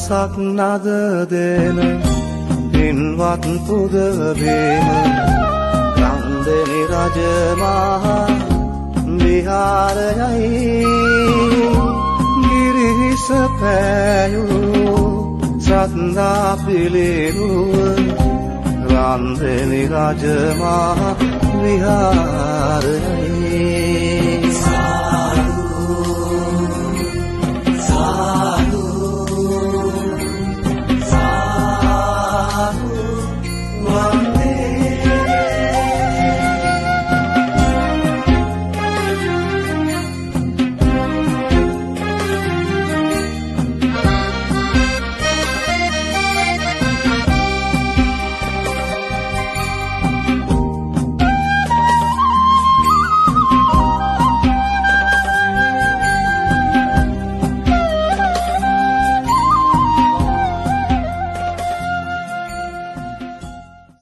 දවසක් නද දෙන පින්වත් පුදබිම රන්දෙනි රජ මහා විහාරයයි ගිරිහිස පෑයූ සත්දා පිළිනුව රන්දෙනි රජ මහා විහාරයයි